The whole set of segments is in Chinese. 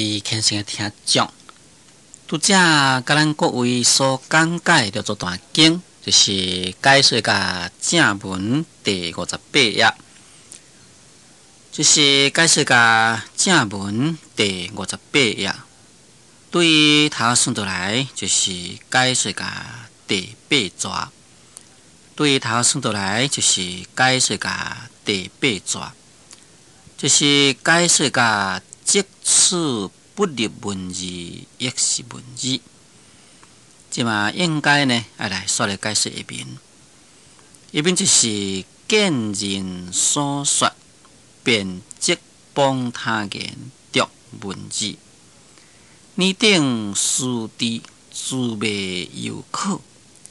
位虔诚的听众，拄则甲咱各位所讲解的这段经，就是解说甲正文第58页，就是解说甲正文第58页。对于头顺倒来，就是解说甲第8节；对于头顺倒来，就是解说甲第8节，就是解说甲即此不入文字，亦是文字。即嘛应该呢，要来说来解说一遍。一遍就是见人所说，便即帮他言读文字。拟定书地，自袂有可，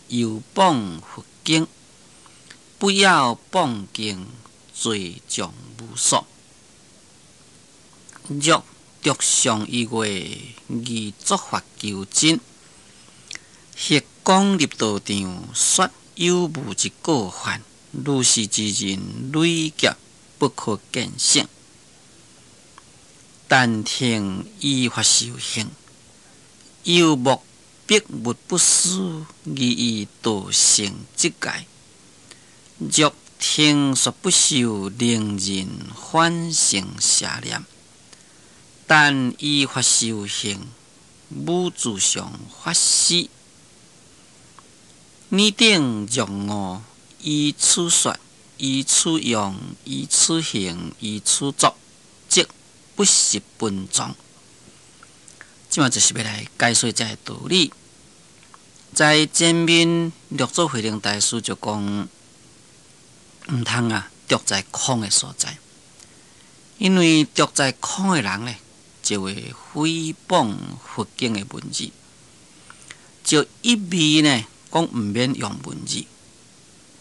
有谤佛经，不要谤经，罪状无数。若读上一月，而作法求真，或讲入道场，说有无一个犯，如是之人，累劫不可见性。但听依法修行，有目必物不思，宜以道成即界。若听说不修，令人反成邪念。但依法修行，无自上法师。拟定若我，依此说，依此用，依此行，依此作，即不是本宗。即嘛就是要来解说这个道理。在前面六祖慧能大师就讲，毋通读在空的所在，因为读在空的人呢，就会诽谤佛经的文字，就一味呢讲毋免用文字。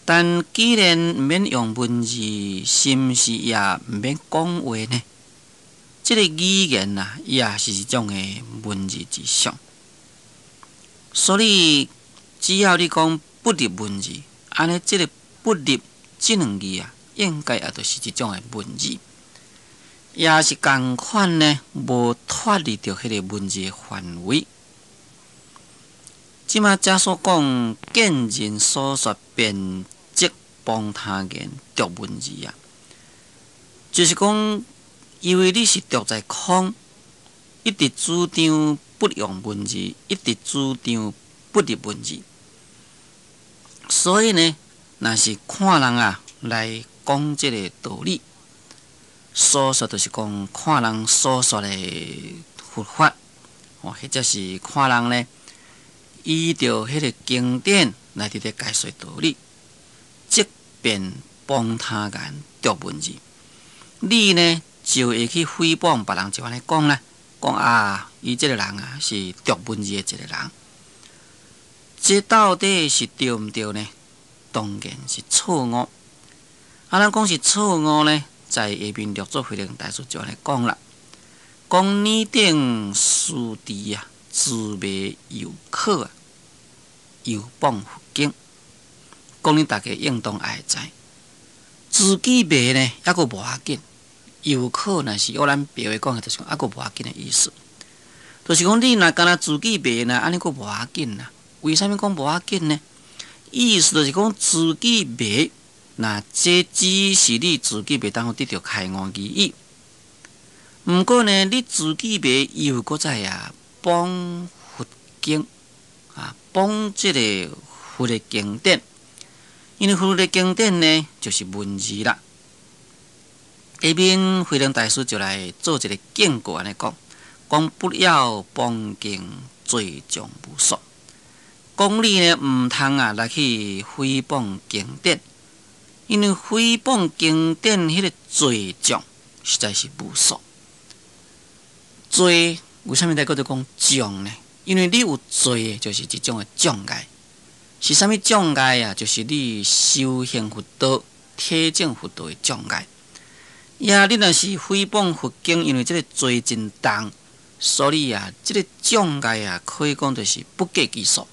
但既然毋免用文字，是毋是也毋免讲话呢？这个语言也是一种的文字之上。所以只要你讲不入文字，安尼这个不入这两字应该也就是一种的文字，也是同款呢，无脱离到迄个文字的范围。即马遮所讲见人所说，便即帮他言读文字就是讲，因为你是读在空，一直主张不用文字，一直主张不入文字，所以呢，若是看人来讲这个道理，所说就是讲看人所说的佛法，或者是看人呢依照迄个经典来伫咧解说道理，即便帮他言读文字，你呢就会去诽谤别人，就安尼讲啦，讲伊这个人是读文字的一个人，这到底是对毋对呢？当然是错误。咱讲是错误呢，在下面六祖慧能大师就安尼讲啦，讲拟定书地自袂有可有谤佛经，讲你大家应当爱知，自己袂呢，抑个无要紧。有可若是咱白话讲的，就是讲个无要紧的意思。就是讲你若干那自己袂呢，安尼个无要紧啦。为啥物讲无要紧呢？意思就是讲自己袂，那这只是你自己袂当得到开悟之意。毋过呢，你自己袂又搁再帮佛经帮这个佛的经典，因为佛的经典呢就是文字啦。下面慧能大师就来做一个警告，安尼讲不要帮经，罪状无数。讲你呢毋通来去诽谤经典，因为诽谤经典迄个罪状实在是无数。罪为啥物在嗰度讲障呢？因为你有罪，就是一种的障碍。是啥物障碍就是你修行佛道、体证佛道的障碍。你若是诽谤佛经，因为这个罪真重，所以这个障碍可以讲就是不计其数，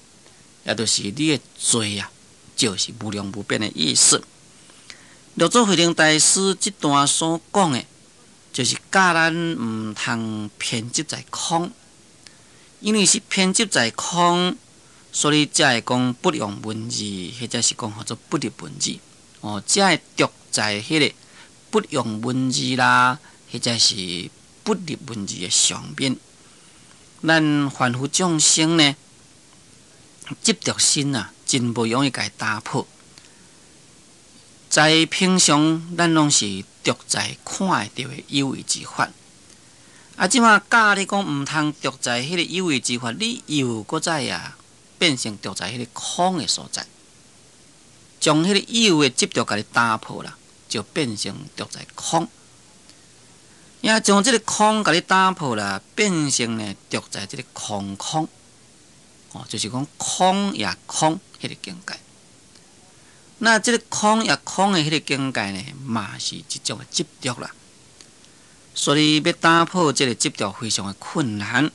也就是你的罪就是无量无边的意思。六祖慧能大师这段所讲的，就是教咱毋通偏执在空，因为是偏执在空，所以才会讲不用文字，或者是讲叫做不立文字。才会着在迄个不用文字啦，或者是不立文字的上面。咱凡夫众生呢，执着心啊，真不容易甲伊打破。在平常，咱拢是着在看会到的有为之法。即马教你讲毋通着在迄个有为之法，你又搁再变成着在迄个空的所在，将迄个有的执着甲你打破啦，就变成着在空。将这个空甲你打破啦，变成呢着在这个空，就是讲空也空迄个境界。那这个空也空的迄个境界呢，嘛是一种的执着啦。所以要打破这个执着非常的困难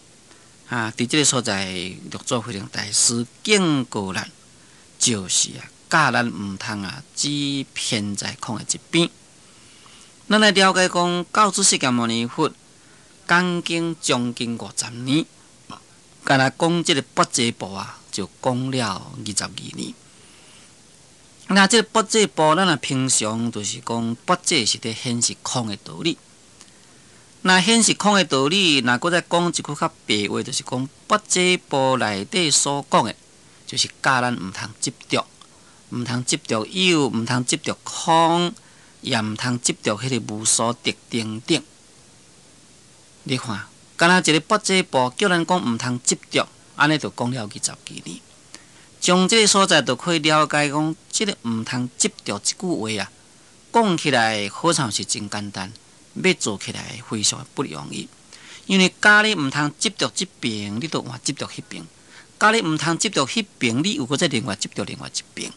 在这个所在，六祖慧能大师警告咱，就是教咱毋通只偏在空的一边。咱来了解讲，教主释迦牟尼佛讲经将近50年，干那讲这个八节部就讲了22年。那这个八节部，咱平常就是讲八节是伫显示空的道理。那显示空的道理，那搁再讲一句较白话，就是讲八节部内底所讲的，就是教咱毋通执着，毋通执着有，毋通执着空。也毋通执着迄个无所得等等。你看，敢若一个八节部叫咱讲毋通执着，安尼就讲了22年。从这个所在就可以了解讲，这个毋通执着这句话讲起来好像是真简单，要做起来非常的不容易。因为教你毋通执着这边，你就换执着迄边；教你毋通执着迄边，你又搁再另外执着另外一边。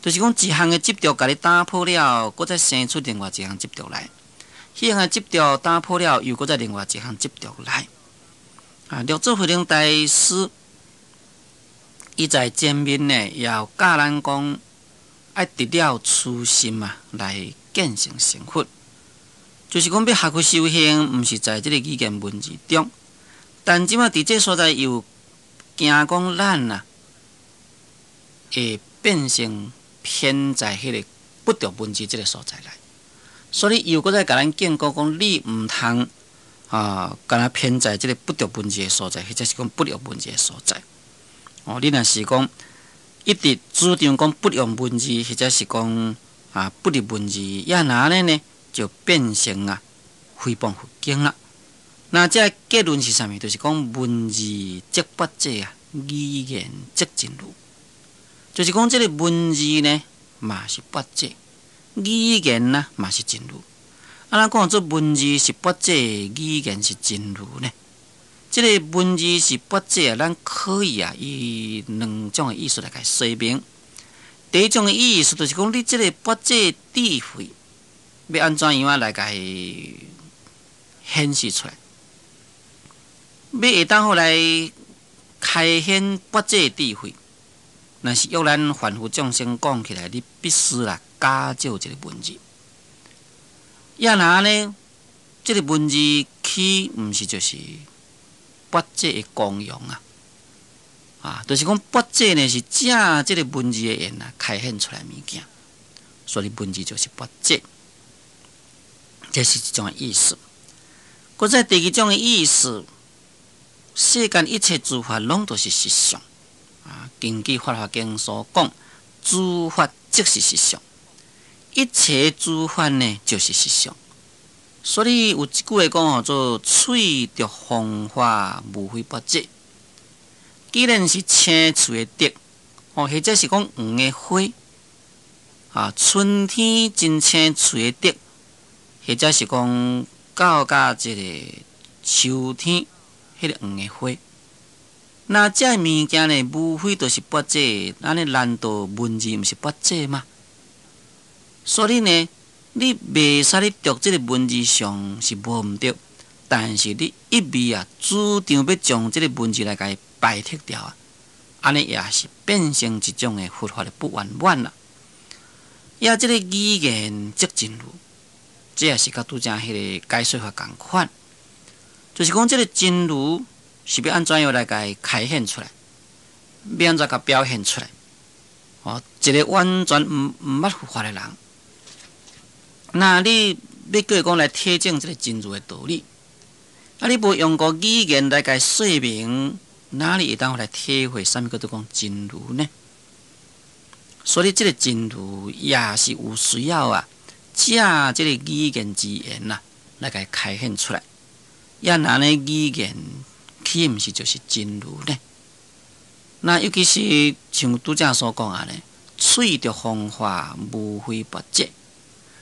就是讲一项的执着，甲你打破了，搁再生出另外一项执着来；迄项的执着打破了，又搁再另外一项执着来。六祖慧能大师，伊在前面呢，也有教咱讲，爱得了初心来见成成佛。就是讲要学佛修行，毋是在这个语言文字中，但即马伫这所在又惊讲咱会变成偏在迄个不着文字这个所在来，所以又搁再甲咱警告讲，你毋通敢若偏在这个不着文字的所在，或者是讲不着文字的所在。你若是讲一直主张讲不用文字，或者是讲不入文字，也哪呢？就变成诽谤佛经啦。那这个结论是啥物？就是讲文字即八节语言即真如。就是讲，这个文字呢，嘛是八节；语言呢，嘛是真如。咱讲做文字是八节，语言是真如呢？这个文字是八节，咱可以以两种的意思来甲说明。第一种的意思就是讲，你这个八节智慧要安怎样来甲显示出来？要会当好来开显八节智慧。若是要咱凡夫众生讲起来，你必须加少这个文字。也哪呢？这个文字起毋是就是八节的功用就是讲八节呢是借这个文字的言开显出来物件，所以文字就是八节。这是一种意思。搁再第二种的意思，世间一切诸法拢都是实相。根据《法华经》所讲，诸法即是实相，一切诸法呢就是实相。所以有一句话讲做“喙着风化，无非八节”。既然是青翠的竹，或者是讲黄的花，春天真青翠的竹，或者是讲到这个秋天迄个黄的花。那这物件呢，无非都是八节，安尼难道文字毋是八节吗？所以呢，你袂使你读这个文字上是无毋对，但是你一味主张要将这个文字来甲伊排斥掉安尼也是变成一种的佛法的不圆满啦。也这个语言即真如，这也是甲拄则迄个解说法共款，就是讲，这个真如是要安怎样来甲伊开显出来，要安怎甲表现出来？一个完全毋捌佛法的人，那你要叫伊讲来体证这个真如的道理，你无用过语言来甲伊说明，哪里会当来体会啥物叫做讲真如呢？所以，这个真如也是有需要借这个语言之言来甲伊开显出来。也那呢语言，岂毋是就是真如呢？那尤其是像拄则所讲呢，喙着方法无非不济。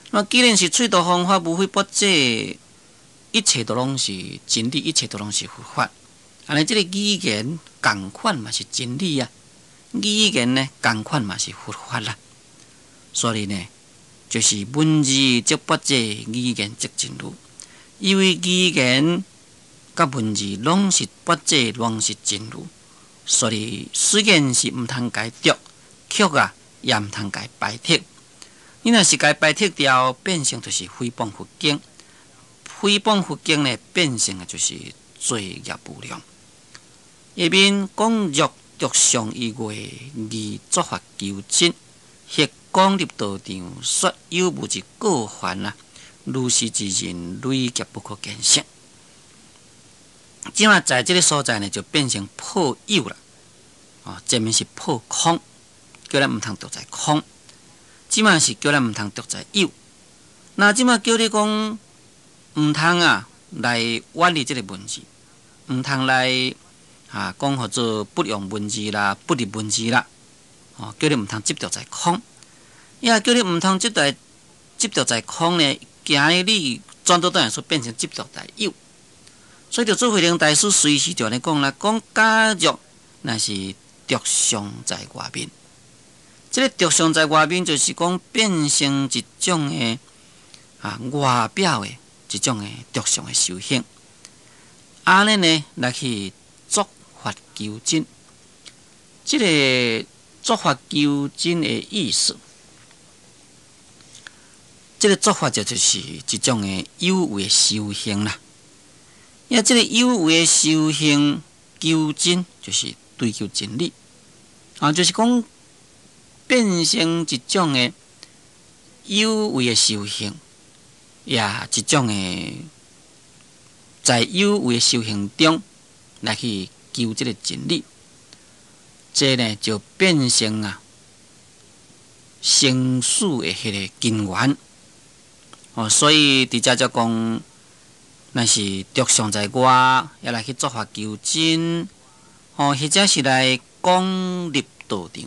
那既然是喙着方法无非不济，一切都拢是真理，一切都拢是佛法。安尼，这个语言共款嘛是真理语言呢共款嘛是佛法啦。所以呢，就是文字即不济，语言即真如。因为语言甲文字拢是不济，拢是真如。所以虽然是毋通改读曲也毋通改bài剔。你若是改bài剔掉，变成就是诽谤佛经。诽谤佛经呢，变成就是罪业无量。下面讲若独上以外，而作法求真，或讲入道场，说有无之过患如是之人，累劫不可见性。即马在这个所在呢，就变成破有了。前面是破空，叫咱毋通独在空。即马是叫咱毋通独在有。那即马叫你讲毋通来远离这个文字，毋通来讲合做不用文字啦，不入文字啦。叫你毋通执着在空，也叫你毋通执着在空呢。今日你转到当然说变成执着在有。所以就做慧能大师随时就安尼讲啦，讲假若那是独相在外面，这个独相在外面就是讲变成一种的外表的一种的独相的修行。安尼呢来去作法求真，这个作法求真的意思，这个做法就是一种的有为修行啦。也这个有为修行求真，就是追求真理就是讲变成一种的有为的修行，也一种的在有为的修行中来去求这个真理，这呢就变成生死的迄个根源所以伫遮就讲。若是独相在外，也来去作法求真或者是来讲入道场。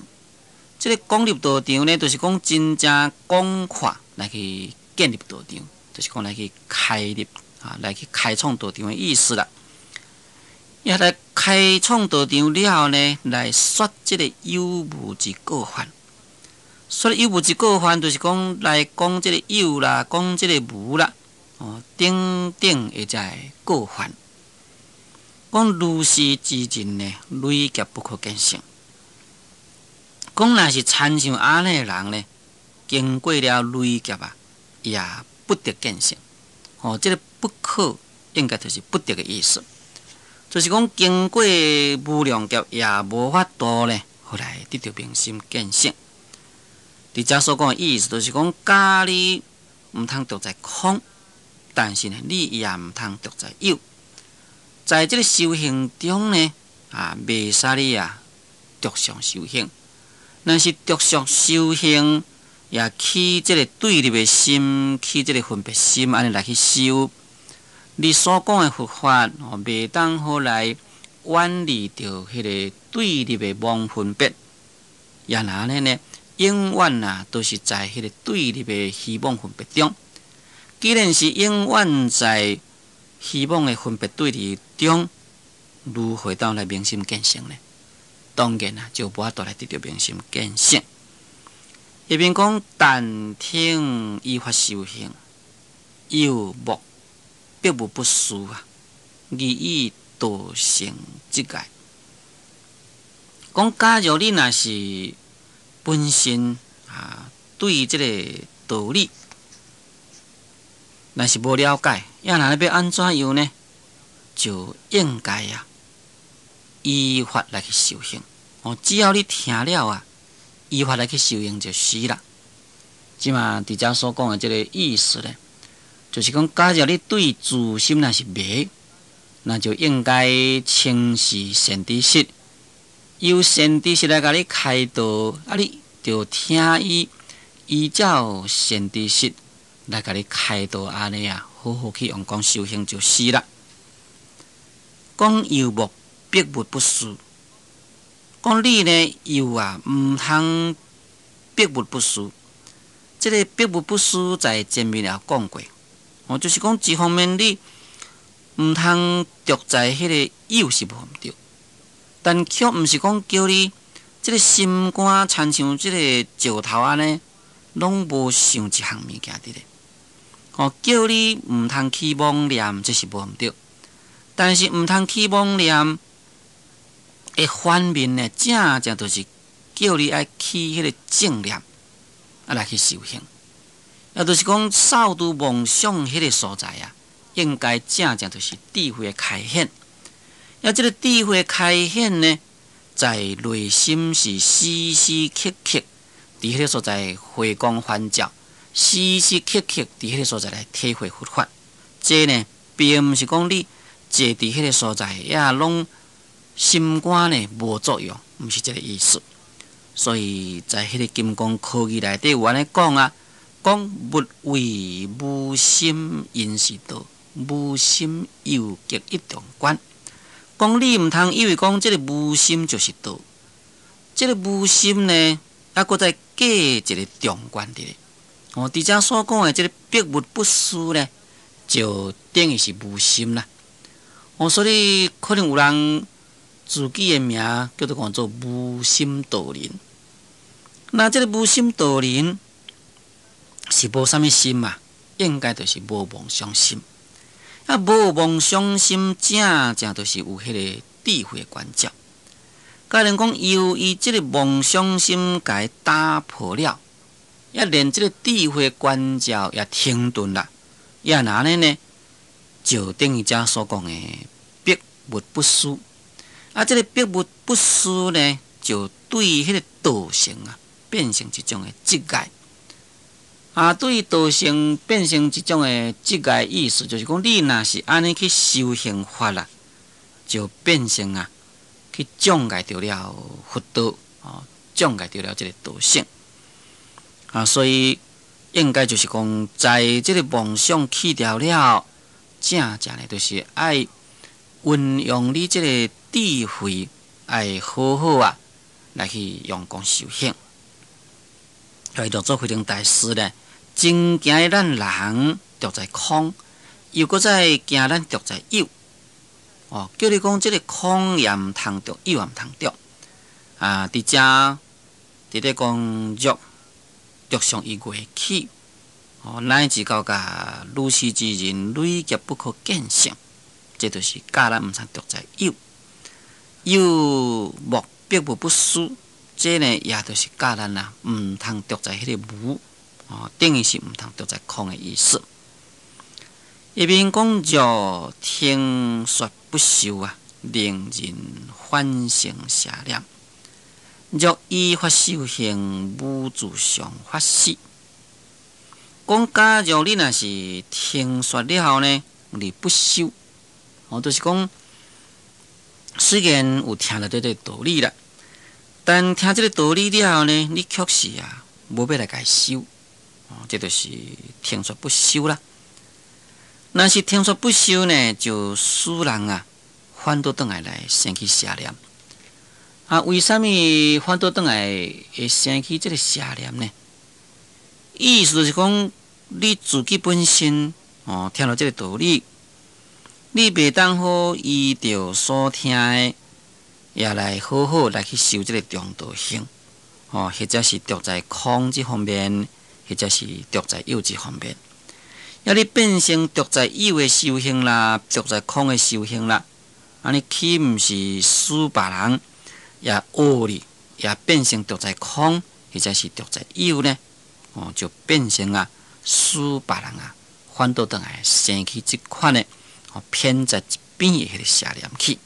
这个讲入道场呢，就是讲真正广阔来去建立道场，就是讲来去开立来去开创道场的意思啦。也来开创道场了后呢，来说这个有无之过患。说有无之过患，就是讲来讲这个有啦，讲这个无啦。等等会在过患，讲如是之人呢，累劫不可见性。讲若是参像安尼的人呢，经过了累劫也不得见性。这个不可应该就是不得的意思，就是讲经过无量劫也无法度呢，后来得到明心见性。伫遮所讲的意思，就是讲假你毋通独在空。但是呢，你也毋通独在有，在这个修行中呢，袂使你独相修行。若是独相修行，也起这个对立的心，起这个分别心，安尼来去修。你所讲的佛法，袂当好来远离着迄个对立的妄分别。也那安尼呢，永远都是在迄个对立的虚妄分别中。既然是永远在希望的分别对立中，如何当来明心见性呢？当然就无法度来得到明心见性。下面讲但听依法修行，有目必无不殊义以道成即界。讲假如你若是本身对这个道理若是无了解，若要安怎样呢？就应该依法来去修行。只要你听了依法来去修行就是啦。即嘛伫遮所讲的这个意思呢，就是讲，假如你对自心若是迷，那就应该请示善知识，由善知识来甲你开导，你就听依照善知识来甲你开导，安尼好好去用功修行就是啦。讲游牧必物不殊，讲你呢又毋通必物不殊。这个必物不殊在前面也讲过，就是讲一方面你毋通着在迄个有是无毋对，但却毋是讲叫你这个心肝亲像这个石头安尼，拢无想一项物件伫咧。叫你毋通起妄念，这是无毋对，但是毋通起妄念的反面呢，正就是叫你爱起迄个正念。来去修行，就是讲扫除妄想迄个所在应该正就是智慧的开显。这个智慧开显呢，在内心是时时刻刻伫迄个所在回光返照，时时刻刻伫迄个所在来体会佛法。这呢，并毋是讲你坐伫迄个所在拢心肝呢无作用，毋是这个意思。所以在迄个金刚科义内底有安尼讲讲物为无心因是道，无心犹极一重关。讲你毋通以为讲这个无心就是道，这个无心呢，搁再加一个重关伫咧。伫遮所讲的这个必物不殊呢，就等于是无心啦。所以可能有人自己的名叫做做无心道人。那这个无心道人是无啥物心应该就是无妄想心。无妄想心，正就是有迄个智慧关照。假如讲由于这个妄想心给打破了，连这个智慧关照也停顿啦，哪呢？就等于遮所讲的必物不殊。这个必物不殊呢，就对迄个道性变成一种的执碍。对道性变成一种的执碍，意思就是讲，你若是安尼去修行法啦，就变成去障碍掉了佛道，障碍掉了这个道性。所以应该就是讲，在这个妄想去掉了，正呢，就是爱运用你这个智慧，爱好好来去用功修行。所以就做慧能大师呢，真惊咱人着在空，又搁再惊咱着在有。叫你讲这个空也毋通着，有也毋通着。伫遮伫咧讲欲上以外起，乃至到甲如是之人累劫不可见性，这就是教咱毋通着在有。有莫必无不殊。这呢，也就是教咱毋通着在迄个无，等于是毋通着在空的意思。一边讲着听说不受令人反省邪念，若依法修行，无自上法死。讲假如你若是听说了后呢，你不修，就是讲虽然有听到这个道理啦。但听这个道理了后呢，你确实无要来甲伊修，这就是听说不修啦。若是听说不修呢，就使人反倒转来生起邪念。为什么反倒转来会生起这个邪念呢？意思就是讲，你自己本身听到这个道理，你袂当好依照所听的。也来好好来去修这个中道行，或者是着在空这方面，或者是着在有这方面。你变成着在有的修行啦，着在空的修行啦，你岂毋是使别人也学你，也变成着在空，或者是着在有呢？就变成使别人反倒倒来生起即款的偏在一边的迄个邪念去。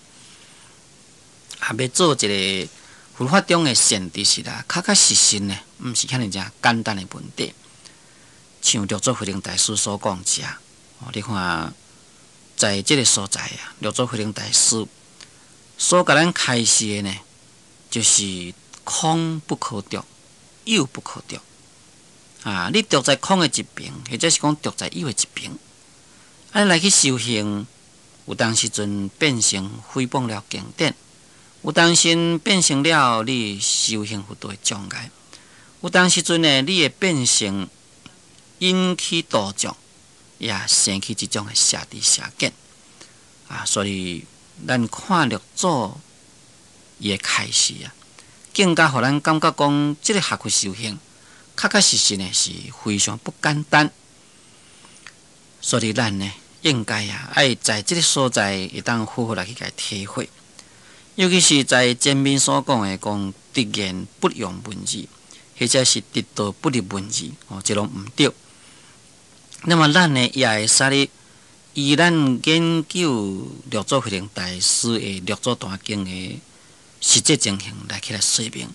要做一个佛法中的善知识啦，确实实呢，毋是遐尼正简单的问题。像六祖慧能大师所讲者，你看，在这个所在啊，六祖慧能大师所甲咱开示的呢，就是空不可得，有不可得。你着在空的一边，或者是讲着在有的一边，来去修行，有当时阵变成诽谤了经典。有当时变成了你修行佛道的障碍，有当时阵呢，你会变成引起道障，也生起这种的邪知邪见所以咱看六祖伊的开示更加互咱感觉讲，这个学佛修行，确实呢是非常不简单。所以咱呢，应该爱在这个所在，会当好好来去甲体会。尤其是在前面所讲的，讲直言不用文字，或者是直道不入文字，这拢毋对。那么咱呢，也会使你以咱研究六祖慧能大师的《六祖坛经》的实际情形来起来说明。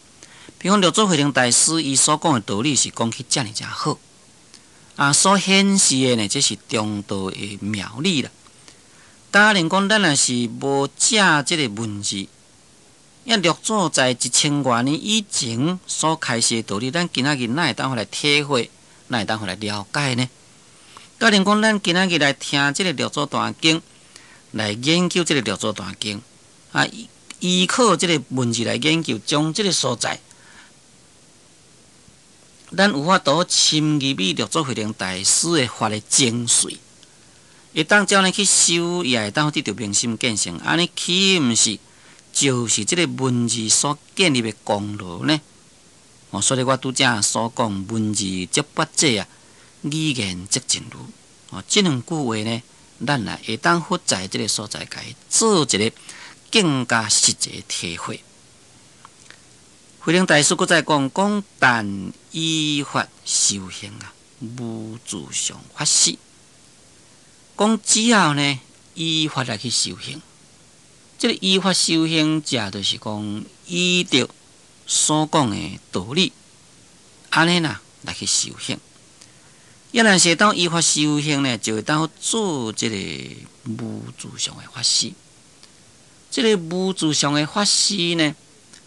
比如六祖慧能大师伊所讲的道理是讲起遮尔正好，所显示的呢，这是中道的妙理啦。当然讲，咱若是无借这个文字，因六祖在1000多年以前所开示的道理，咱今仔日哪会当回来体会，哪会当回来了解呢？当然讲，咱今仔日来听这个六祖坛经，来研究这个六祖坛经，依靠这个文字来研究，将这个所在，咱有法度深入于六祖慧能大师的法的精髓。会当照呢去修，也会当得到明心见性。安尼岂毋是就是这个文字所建立的功劳呢？所以我拄则所讲，文字即八者语言即真如。这两句话呢，咱也会当好在这个所在，甲伊做一个更加实际的体会。慧能大师佫再讲，但依法修行无自相法死。讲只要呢依法来去修行，这个依法修行，者就是讲依着所讲的道理，安尼啦来去修行。要若是当依法修行呢，就会当做这个无自相的法师。这个无自相的法师呢，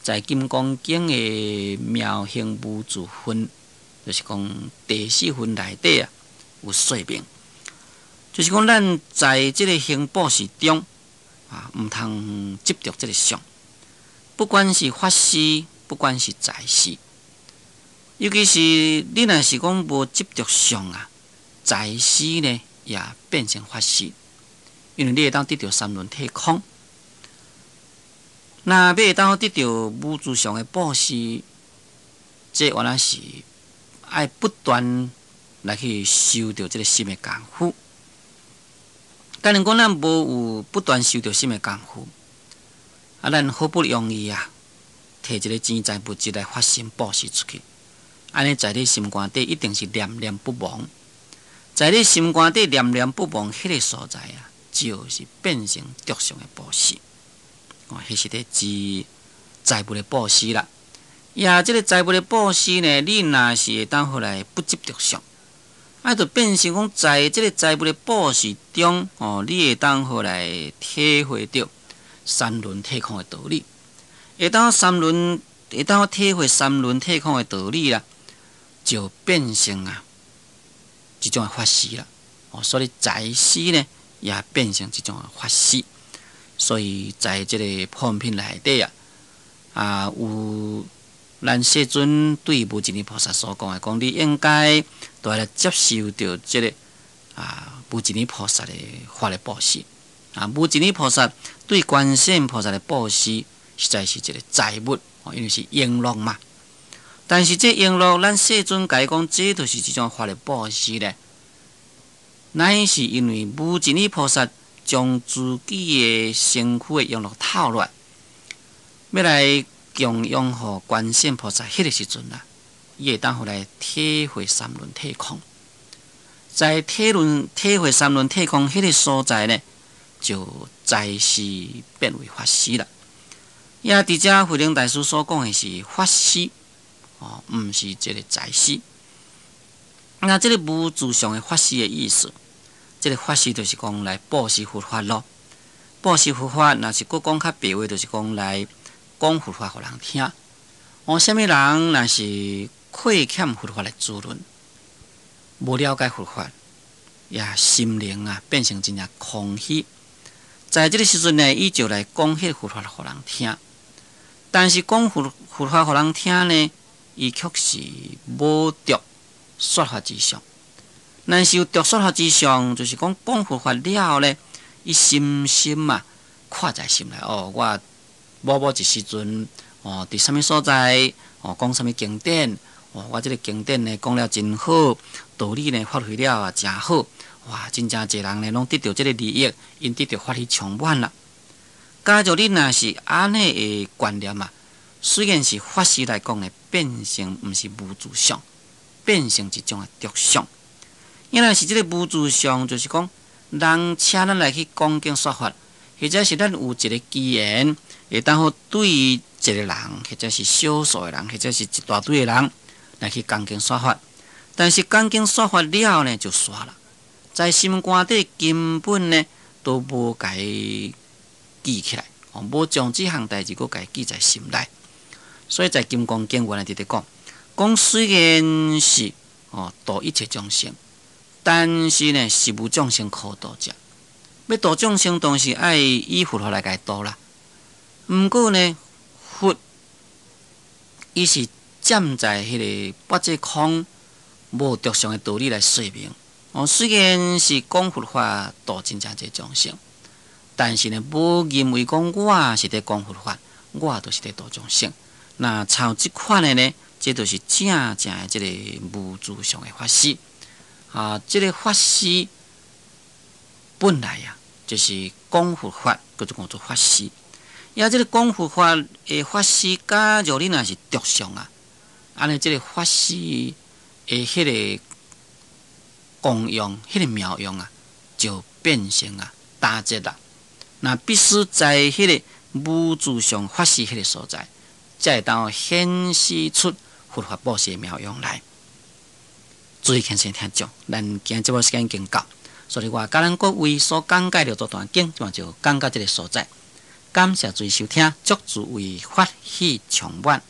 在《金刚经》的妙行无自分，就是讲第4分内底有说明。就是讲，咱在这个行布施中毋通执着这个相，不管是法施，不管是财施，尤其是你若是讲无执着相财施呢也变成法施，因为你会当得到三轮体空。那要当得到无自相的布施，这原来是爱不断来去修着这个心的功夫。当然讲，咱无有不断修着心的功夫，咱好不容易摕一个钱财物质来发心布施出去，安尼在你心肝底一定是念念不忘，在你心肝底念念不忘迄个所在就是变成德相的布施。迄是咧指财物的布施啦。这个财物的布施呢，你若是会当好来不执着相。就变成讲，在这个财物的布施中，你会当好来体会到三轮体空的道理，会当体会三轮体空的道理啦，就变成一种法施啦。所以财施呢，也变成一种法施。所以在这个普门品内底有咱世尊对无尽意菩萨所讲的，讲你应该都来接受到这个无尽意菩萨的法的布施。无尽意菩萨对观世音菩萨的布施，实在是一个财物，因为是璎珞嘛。但是这璎珞，咱世尊甲伊讲，这就是一种法的布施咧，乃是因为无尽意菩萨将自己的身躯的璎珞透落，要来供养予观世音菩萨，迄个时阵伊会当互来体会三轮体空。在体会三轮体空迄个所在呢，就在世变为法师了。也伫遮慧能大师所讲的是法师，毋是一个在师。那这个无自相的法师的意思，这个法师就是讲来布施佛法咯。布施佛法，若是佫讲较白话，就是讲来讲佛法互人听。什么人若是亏欠佛法的滋润，无了解佛法，也心灵变成真正空虚。在这个时阵呢，伊就来讲迄佛法互人听。但是讲佛法互人听呢，伊却是无着说法之上。若是有着说法之上，就是讲佛法了后呢，伊深深看在心内。我某一时阵伫什么所在讲什么经典，我这个经典呢讲了真好，道理呢发挥了真好，哇！真正侪人呢拢得到这个利益，因得到法喜充满啦。假如你若是安尼的观念虽然是法师来讲呢，变成毋是无自相，变成一种的着相。因若是这个无自相，就是讲人请咱来去讲经说法，或者是咱有一个机缘，会当好对于一个人，或者是少数的人，或者是一大堆的人来去讲经说法。但是讲经说法了呢，就煞了，在心肝底根本呢都无甲伊记起来，无将这项代志佫甲伊记在心内。所以在金刚经原来伫咧讲虽然是度一切众生，但是呢是无众生可度者。要度众生，当时爱以佛法来甲伊度啦。毋过呢，佛伊是站在迄个八界空无着相的道理来说明。虽然是讲佛法度真正侪众生，但是呢，无认为讲我是伫讲佛法，我就是伫度众生。那抄即款的呢，这就是正正的这个无自相的法师。这个法师本来就是讲佛法，叫做法师。这个讲佛法的法师，假如你若是着相安尼这个法师的迄个功用、迄个妙用就变成打折啦。那必须在迄个无自相法师迄个所在，才会当显示出佛法布施的妙用来。注意先听众，咱今节目时间已经到，所以我甲咱各位所讲解的这段经，就讲到这个所在。感谢注意收听，祝诸位法喜充满。